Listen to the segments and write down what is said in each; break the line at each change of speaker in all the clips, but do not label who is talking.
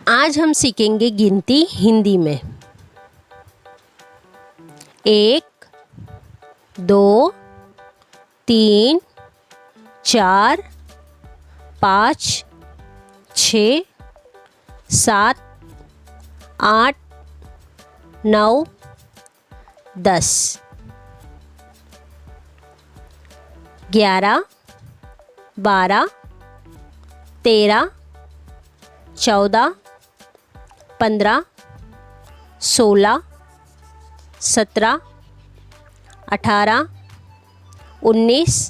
आज हम सीखेंगे गिनती हिंदी में। 1, 2, 3, 4, 5, 6, 7, 8, 9, 10, 11, 12, 13, 14, 15, 16, 17, 18, 19,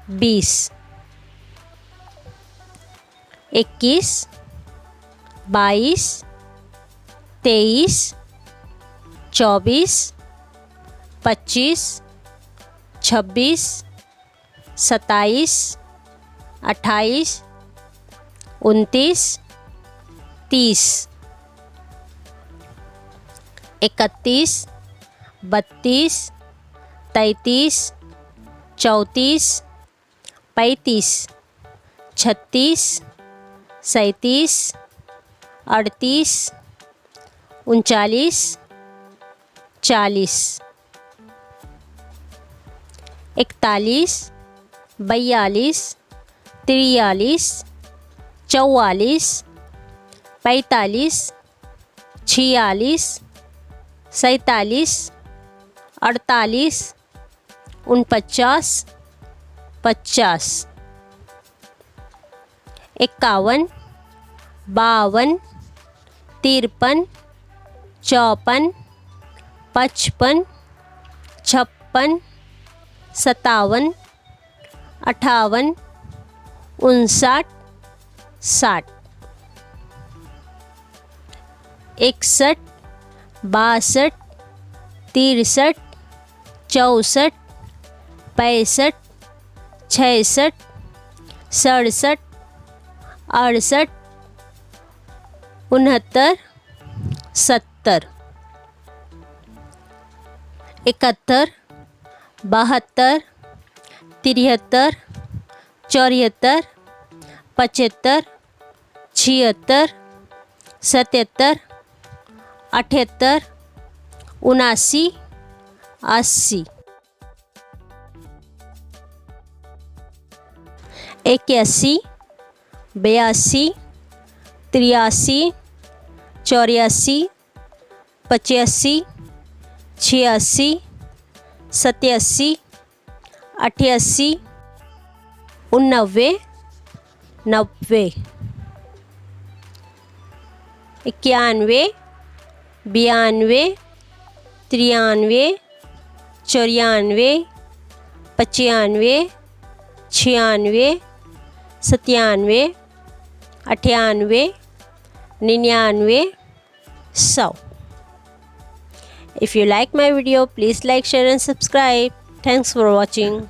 20, 21, 22, 23, 24, 25, 26, 27, 28, 29, 30, 31, 32, 33, 34, 35, 36, 37, 38, 39, 40, 41, 42, 43, 44, 45, 46, 47, 48, 49, 50, 51, 52, 53, 54, 55, 56, 57, 58, 59, 60, 61, 62, 63, 64, 65, 66, 67, 68, 69, 70, 71, 72, 73, 74, 75, 76, 77, 78, 79, 80, 81, 82, 83, 84, 85, 86, 87, 88, 89, 90, 91, 92, 93, 94, 95, 96, 97, 98, 99, 100. If you like my video, please like, share and subscribe. Thanks for watching.